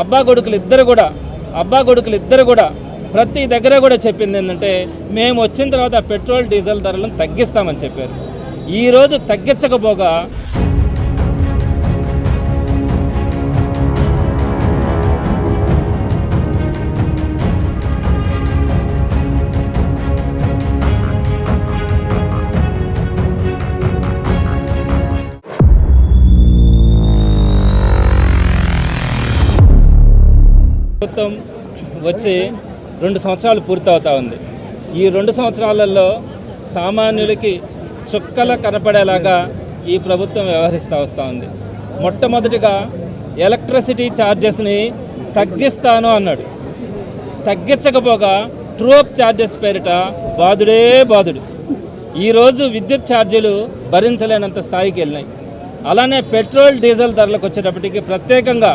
అబ్బా కొడుకులు ఇద్దరు కూడా ప్రతి దగ్గర కూడా చెప్పింది ఏంటంటే మేము వచ్చిన తర్వాత పెట్రోల్ డీజిల్ ధరలను తగ్గిస్తామని చెప్పారు. ఈరోజు తగ్గించకపోగా ప్రభుత్వం వచ్చి 2 సంవత్సరాలు పూర్తవుతా ఉంది. ఈ 2 సంవత్సరాలలో సామాన్యులకి చుక్కల కనపడేలాగా ఈ ప్రభుత్వం వ్యవహరిస్తూ వస్తూ ఉంది. మొట్టమొదటిగా ఎలక్ట్రిసిటీ ఛార్జెస్ని తగ్గిస్తాను అన్నాడు. తగ్గించకపోగా ట్రూప్ ఛార్జెస్ పేరిట బాదుడు. ఈరోజు విద్యుత్ ఛార్జీలు భరించలేనంత స్థాయికి వెళ్ళినాయి. అలానే పెట్రోల్ డీజిల్ ధరలకు వచ్చేటప్పటికి ప్రత్యేకంగా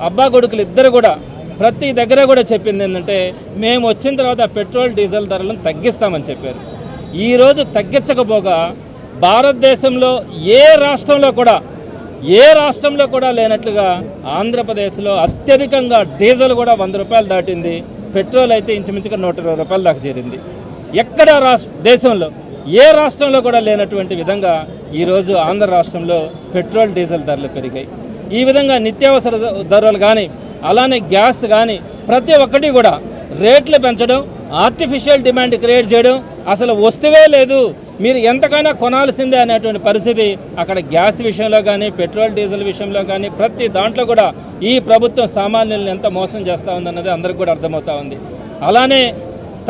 అబ్బా కొడుకులు ఇద్దరు కూడా ప్రతి దగ్గర కూడా చెప్పింది ఏంటంటే మేము వచ్చిన తర్వాత పెట్రోల్ డీజిల్ ధరలను తగ్గిస్తామని చెప్పారు. ఈరోజు తగ్గించకపోగా భారతదేశంలో ఏ రాష్ట్రంలో కూడా లేనట్లుగా ఆంధ్రప్రదేశ్లో అత్యధికంగా డీజిల్ కూడా 100 రూపాయలు దాటింది. పెట్రోల్ అయితే ఇంచుమించుగా 120 రూపాయల దాకా చేరింది. ఎక్కడ దేశంలో ఏ రాష్ట్రంలో కూడా లేనటువంటి విధంగా ఈరోజు ఆంధ్ర రాష్ట్రంలో పెట్రోల్ డీజిల్ ధరలు పెరిగాయి. ఈ విధంగా నిత్యావసర ధరలు కానీ అలానే గ్యాస్ కానీ ప్రతి ఒక్కటి కూడా రేట్లు పెంచడం, ఆర్టిఫిషియల్ డిమాండ్ క్రియేట్ చేయడం, అసలు వస్తువే లేదు మీరు ఎంతకైనా కొనాల్సిందే అనేటువంటి పరిస్థితి అక్కడ గ్యాస్ విషయంలో కానీ పెట్రోల్ డీజిల్ విషయంలో కానీ ప్రతి దాంట్లో కూడా ఈ ప్రభుత్వం సామాన్యులను ఎంత మోసం చేస్తూ ఉందన్నది అందరికీ కూడా అర్థమవుతా ఉంది. అలానే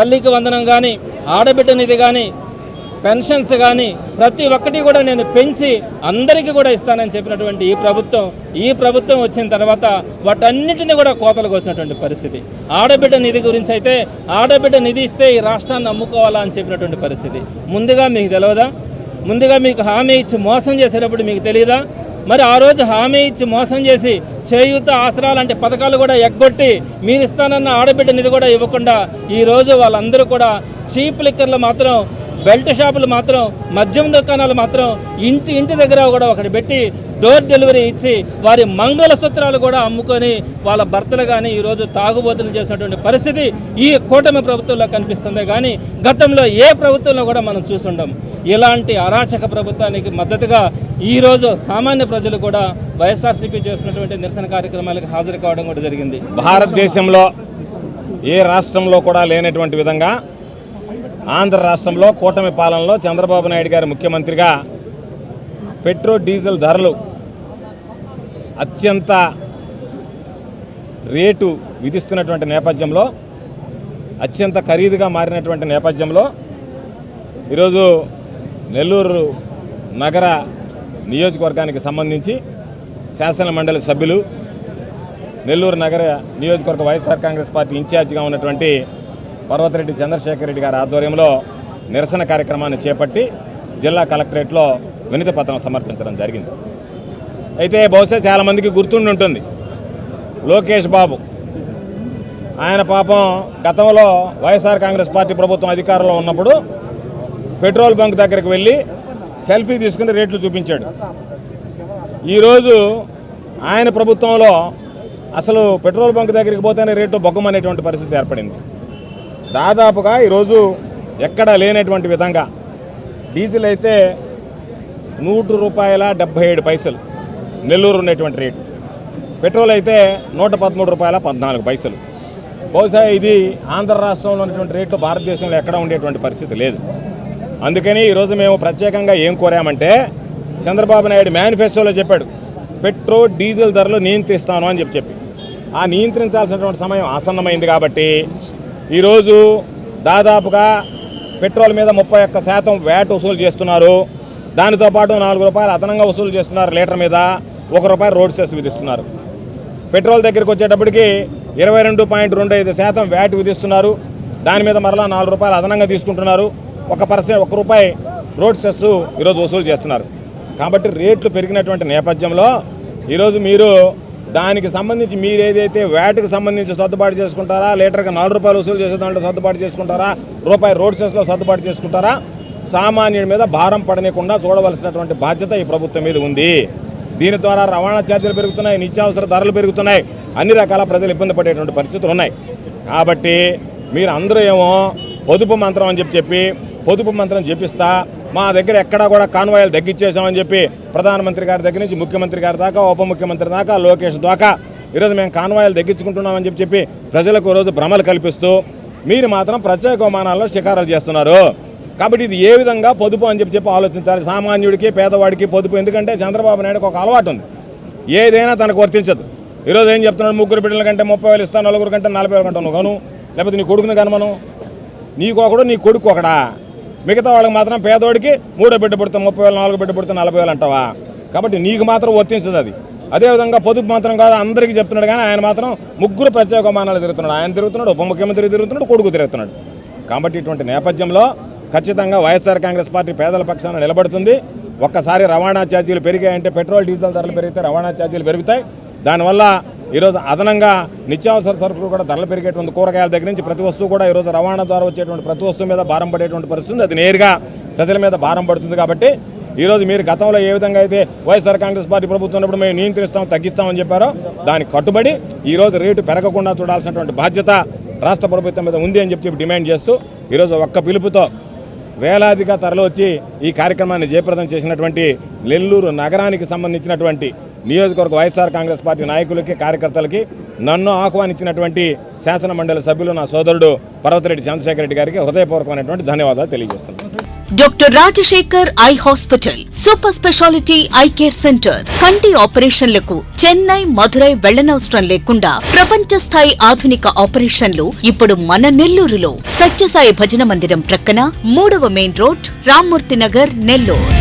తల్లికి వందనం కానీ ఆడబిడ్డ నిధి కానీ పెన్షన్స్ కానీ ప్రతి ఒక్కటి కూడా నేను పెంచి అందరికీ కూడా ఇస్తానని చెప్పినటువంటి ఈ ప్రభుత్వం వచ్చిన తర్వాత వాటన్నిటిని కూడా కోతలు కోసినటువంటి పరిస్థితి. ఆడబిడ్డ నిధి గురించి అయితే ఆడబిడ్డ నిధి ఇస్తే ఈ రాష్ట్రాన్ని అమ్ముకోవాలా అని చెప్పినటువంటి పరిస్థితి. ముందుగా మీకు తెలియదా? ముందుగా మీకు హామీ ఇచ్చి మోసం చేసేటప్పుడు మీకు తెలియదా? మరి ఆ రోజు హామీ ఇచ్చి మోసం చేసి చేయూత ఆసరా లాంటి పథకాలు కూడా ఎగ్గొట్టి మీరు ఇస్తానన్న ఆడబిడ్డ నిధి కూడా ఇవ్వకుండా ఈరోజు వాళ్ళందరూ కూడా చీప్ లిక్కర్లు మాత్రం, బెల్ట్ షాపులు మాత్రం, మద్యం దుకాణాలు మాత్రం ఇంటి దగ్గర కూడా ఒకటి పెట్టి డోర్ డెలివరీ ఇచ్చి వారి మంగళసూత్రాలు కూడా అమ్ముకొని వాళ్ళ భర్తలు కానీ ఈరోజు తాగుబోతులు చేసినటువంటి పరిస్థితి ఈ కూటమి ప్రభుత్వంలో కనిపిస్తుంది. కానీ గతంలో ఏ ప్రభుత్వంలో కూడా మనం చూసుండం. ఇలాంటి అరాచక ప్రభుత్వానికి మద్దతుగా ఈరోజు సామాన్య ప్రజలు కూడా వైఎస్ఆర్సీపీ చేస్తున్నటువంటి నిరసన కార్యక్రమాలకు హాజరు కావడం కూడా జరిగింది. భారతదేశంలో ఏ రాష్ట్రంలో కూడా లేనటువంటి విధంగా ఆంధ్ర రాష్ట్రంలో కూటమి పాలనలో చంద్రబాబు నాయుడు గారు ముఖ్యమంత్రిగా పెట్రోల్ డీజిల్ ధరలు అత్యంత రేటు విధిస్తున్నటువంటి నేపథ్యంలో, అత్యంత ఖరీదుగా మారినటువంటి నేపథ్యంలో ఈరోజు నెల్లూరు నగర నియోజకవర్గానికి సంబంధించి శాసన మండలి సభ్యులు, నెల్లూరు నగర నియోజకవర్గ వైఎస్ఆర్ కాంగ్రెస్ పార్టీ ఇన్ఛార్జిగా ఉన్నటువంటి పర్వతిరెడ్డి చంద్రశేఖర్ రెడ్డి గారి ఆధ్వర్యంలో నిరసన కార్యక్రమాన్ని చేపట్టి జిల్లా కలెక్టరేట్లో వినతి పత్రం సమర్పించడం జరిగింది. అయితే బహుశా చాలామందికి గుర్తుండి ఉంటుంది, లోకేష్ బాబు ఆయన పాపం గతంలో వైఎస్ఆర్ కాంగ్రెస్ పార్టీ ప్రభుత్వం అధికారంలో ఉన్నప్పుడు పెట్రోల్ బంక్ దగ్గరికి వెళ్ళి సెల్ఫీ తీసుకుని రేట్లు చూపించాడు. ఈరోజు ఆయన ప్రభుత్వంలో అసలు పెట్రోల్ బంక్ దగ్గరికి పోతేనే రేటు బొగ్గమనేటువంటి పరిస్థితి ఏర్పడింది. దాదాపుగా ఈరోజు ఎక్కడా లేనటువంటి విధంగా డీజిల్ అయితే ₹100.77 నెల్లూరు ఉన్నటువంటి రేటు, పెట్రోల్ అయితే ₹113.14. బహుశా ఇది ఆంధ్ర రాష్ట్రంలో ఉన్నటువంటి రేట్లు భారతదేశంలో ఎక్కడ ఉండేటువంటి పరిస్థితి లేదు. అందుకని ఈరోజు మేము ప్రత్యేకంగా ఏం కోరామంటే, చంద్రబాబు నాయుడు మేనిఫెస్టోలో చెప్పాడు పెట్రోల్ డీజిల్ ధరలు నియంత్రిస్తాను అని చెప్పి ఆ నియంత్రించాల్సినటువంటి సమయం ఆసన్నమైంది. కాబట్టి ఈరోజు దాదాపుగా పెట్రోల్ మీద 31% వ్యాట్ వసూలు చేస్తున్నారు. దానితో పాటు ₹4 అదనంగా వసూలు చేస్తున్నారు. లీటర్ మీద ₹1 రోడ్ సెస్ విధిస్తున్నారు. పెట్రోల్ దగ్గరికి వచ్చేటప్పటికి 22.25% వ్యాట్ విధిస్తున్నారు. దాని మీద మరలా ₹4 అదనంగా తీసుకుంటున్నారు. ₹1 రోడ్ సెస్ ఈరోజు వసూలు చేస్తున్నారు. కాబట్టి రేట్లు పెరిగినటువంటి నేపథ్యంలో ఈరోజు మీరు దానికి సంబంధించి మీరు ఏదైతే వ్యాట్కి సంబంధించి సర్దుబాటు చేసుకుంటారా, లీటర్కి ₹4 వసూలు చేసే దాంట్లో సర్దుబాటు చేసుకుంటారా, ₹1 రోడ్ సెస్లో సర్దుబాటు చేసుకుంటారా, సామాన్యుడి మీద భారం పడనీయకుండా చూడవలసినటువంటి బాధ్యత ఈ ప్రభుత్వం మీద ఉంది. దీని ద్వారా రవాణా ఛార్జీలు పెరుగుతున్నాయి, నిత్యావసర ధరలు పెరుగుతున్నాయి, అన్ని రకాల ప్రజలు ఇబ్బంది పడేటువంటి పరిస్థితులు ఉన్నాయి. కాబట్టి మీరు అందరూ ఏమో పొదుపు మంత్రం అని చెప్పి పొదుపు మంత్రం చెప్పిస్తా మా దగ్గర ఎక్కడా కూడా కాన్వాయిలు తగ్గించేసామని చెప్పి ప్రధానమంత్రి గారి దగ్గర నుంచి ముఖ్యమంత్రి గారి దాకా, ఉప ముఖ్యమంత్రి దాకా, లోకేష్ దాకా ఈరోజు మేము కాన్వాయిలు తగ్గించుకుంటున్నామని చెప్పి ప్రజలకు రోజు భ్రమలు కల్పిస్తూ మీరు మాత్రం ప్రత్యేక విమానాల్లో షికారాలు చేస్తున్నారు. కాబట్టి ఇది ఏ విధంగా పొదుపు అని చెప్పి ఆలోచించాలి. సామాన్యుడికి పేదవాడికి పొదుపు, ఎందుకంటే చంద్రబాబు నాయుడుకి ఒక అలవాటు ఉంది, ఏదైనా తనకు వర్తించదు. ఈరోజు ఏం చెప్తున్నాడు, 3 బిడ్డల కంటే 30,000 ఇస్తాను, 4 కంటే 40,000 కంటే నువ్వు కను, లేకపోతే నీ కొడుకుని కనమను, నీకొకడు నీ కొడుకు ఒకడా, మిగతా వాళ్ళకి మాత్రం పేదోడికి 3 బిడ్డ పుడితే 30,000, 4 బిడ్డ పుడితే 40,000 అంటావా. కాబట్టి నీకు మాత్రం వర్తించదు అది. అదేవిధంగా పొదుపు మాత్రం కాదు అందరికీ చెప్తున్నాడు, కానీ ఆయన మాత్రం 3 ప్రత్యేక విమానాలు తిరుగుతున్నాడు. ఆయన తిరుగుతున్నాడు, ఉప ముఖ్యమంత్రి తిరుగుతున్నాడు, కొడుకు తిరుగుతున్నాడు. కాబట్టి ఇటువంటి నేపథ్యంలో ఖచ్చితంగా వైఎస్ఆర్ కాంగ్రెస్ పార్టీ పేదల పక్షాన నిలబడుతుంది. ఒక్కసారి రవాణా ఛార్జీలు పెరిగాయంటే పెట్రోల్ డీజిల్ ధరలు పెరిగితే రవాణా ఛార్జీలు పెరుగుతాయి. దానివల్ల ఈరోజు అదనంగా నిత్యావసర సరుకులు కూడా ధరలు పెరిగేటువంటి, కూరగాయల దగ్గర నుంచి ప్రతి వస్తువు కూడా ఈరోజు రవాణా ద్వారా వచ్చేటువంటి ప్రతి వస్తువు మీద భారం పడేటువంటి పరిస్థితి, అది నేరుగా ప్రజల మీద భారం పడుతుంది. కాబట్టి ఈరోజు మీరు గతంలో ఏ విధంగా అయితే వైఎస్ఆర్ కాంగ్రెస్ పార్టీ ప్రభుత్వం ఉన్నప్పుడు మేము నియంత్రిస్తాం, తగ్గిస్తామని చెప్పారో దానికి కట్టుబడి ఈరోజు రేటు పెరగకుండా చూడాల్సినటువంటి బాధ్యత రాష్ట్ర ప్రభుత్వం మీద ఉంది అని చెప్పి డిమాండ్ చేస్తూ ఈరోజు ఒక్క పిలుపుతో వేలాదిగా తరలి వచ్చి ఈ కార్యక్రమాన్ని జయప్రదం చేసినటువంటి నెల్లూరు నగరానికి సంబంధించినటువంటి నియోజకవర్గ వైఎస్ఆర్ కాంగ్రెస్ పార్టీ నాయకులకి, కార్యకర్తలకి, నన్ను ఆహ్వానించినటువంటి శాసన మండలి సభ్యులు నా సోదరుడు పర్వతిరెడ్డి చంద్రశేఖర్ రెడ్డి గారికి హృదయపూర్వకమైనటువంటి ధన్యవాదాలు తెలియజేస్తున్నాను. Doctor Rajasekhar eye hospital super speciality eye care centre. కంటి ఆపరేషన్లకు చెన్నై, మధురై వెళ్లనవసరం లేకుండా ప్రపంచ స్థాయి ఆధునిక ఆపరేషన్లు ఇప్పుడు మన నెల్లూరులో. సత్యసాయి భజన మందిరం ప్రక్కన 3వ మెయిన్ రోడ్, రామ్మూర్తి నగర్, నెల్లూరు.